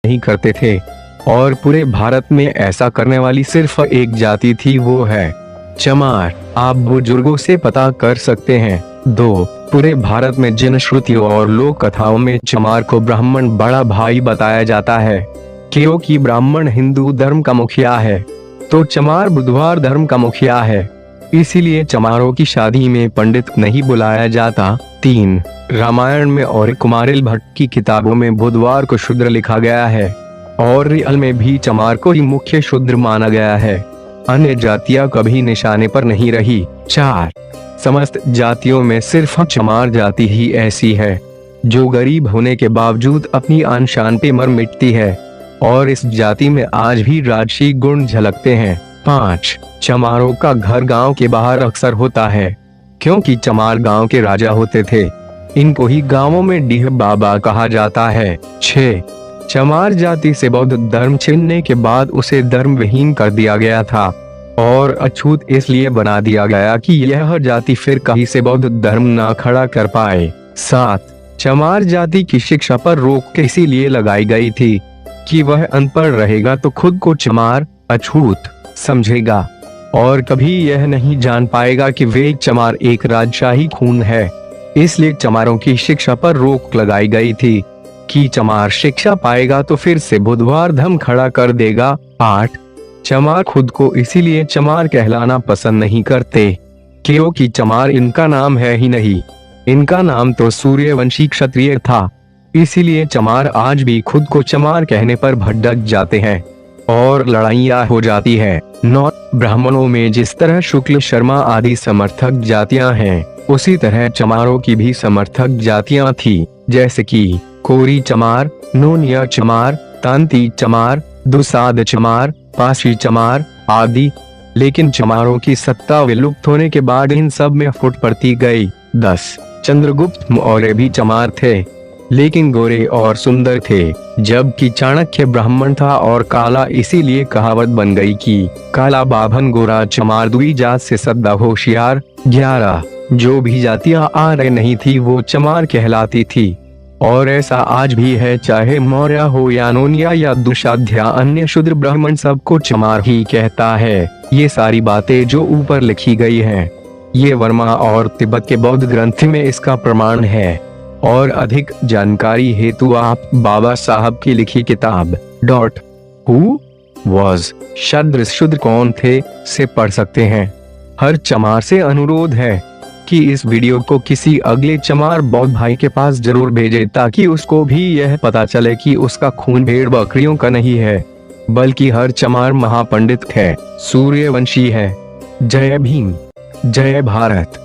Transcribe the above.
नहीं करते थे और पूरे भारत में ऐसा करने वाली सिर्फ एक जाति थी, वो है चमार। आप बुजुर्गों से पता कर सकते हैं। 2. पूरे भारत में जिन श्रुतियों और लोक कथाओं में चमार को ब्राह्मण बड़ा भाई बताया जाता है, क्योंकि ब्राह्मण हिंदू धर्म का मुखिया है तो चमार बुधवार धर्म का मुखिया है, इसीलिए चमारों की शादी में पंडित नहीं बुलाया जाता। 3. रामायण में और कुमारिल भट्ट की किताबों में बुधवार को शूद्र लिखा गया है और रियल में भी चमार को ही मुख्य शूद्र माना गया है। अन्य जातियां कभी निशाने पर नहीं रही। 4. समस्त जातियों में सिर्फ चमार जाति ही ऐसी है जो गरीब होने के बावजूद अपनी आन शान पे मर मिटती है और इस जाति में आज भी राजसी गुण झलकते हैं। 5. चमारों का घर गांव के बाहर अक्सर होता है क्योंकि चमार गांव के राजा होते थे। इनको ही गांवों में डीह बाबा कहा जाता है। 6. चमार जाति से बौद्ध धर्म छीनने के बाद उसे धर्म विहीन कर दिया गया था और अछूत इसलिए बना दिया गया कि यह जाति फिर कहीं से बौद्ध धर्म ना खड़ा कर पाए। 7. चमार जाति की शिक्षा पर रोक इसीलिए लगाई गई थी कि वह अनपढ़ रहेगा तो खुद को चमार अछूत समझेगा और कभी यह नहीं जान पाएगा कि वे चमार एक राजशाही खून है। इसलिए चमारों की शिक्षा पर रोक लगाई गई थी कि चमार शिक्षा पाएगा तो फिर से बुधवार धर्म खड़ा कर देगा। 8. चमार खुद को इसीलिए चमार कहलाना पसंद नहीं करते क्योंकि चमार इनका नाम है ही नहीं, इनका नाम तो सूर्यवंशी क्षत्रिय था, इसीलिए चमार आज भी खुद को चमार कहने पर भड़क जाते हैं और लड़ाइयाँ हो जाती है। 9. ब्राह्मणों में जिस तरह शुक्ल शर्मा आदि समर्थक जातियां हैं, उसी तरह चमारों की भी समर्थक जातियां थी, जैसे कि कोरी चमार, नोनिया चमार, तांती चमार, दुसाद चमार, पाशी चमार आदि। लेकिन चमारों की सत्ता विलुप्त होने के बाद इन सब में फुट पड़ती गई। 10. चंद्रगुप्त मौर्य भी चमार थे लेकिन गोरे और सुंदर थे, जबकि चाणक्य ब्राह्मण था और काला, इसीलिए कहावत बन गई कि काला बाभन गोरा चमार दुई जात से सदा होशियार। 11. जो भी जातियां आ रही नहीं थी वो चमार कहलाती थी और ऐसा आज भी है, चाहे मौर्य हो या नोनिया या दुशाध्या, अन्य शूद्र ब्राह्मण सबको चमार ही कहता है। ये सारी बातें जो ऊपर लिखी गई हैं, ये वर्मा और तिब्बत के बौद्ध ग्रंथ में इसका प्रमाण है और अधिक जानकारी हेतु आप बाबा साहब की लिखी किताब हु वॉज शूद्र कौन थे से पढ़ सकते हैं। हर चमार से अनुरोध है कि इस वीडियो को किसी अगले चमार बौद्ध भाई के पास जरूर भेजे ताकि उसको भी यह पता चले कि उसका खून भेड़ बकरियों का नहीं है बल्कि हर चमार महापंडित है, सूर्यवंशी है। जय भीम, जय भारत।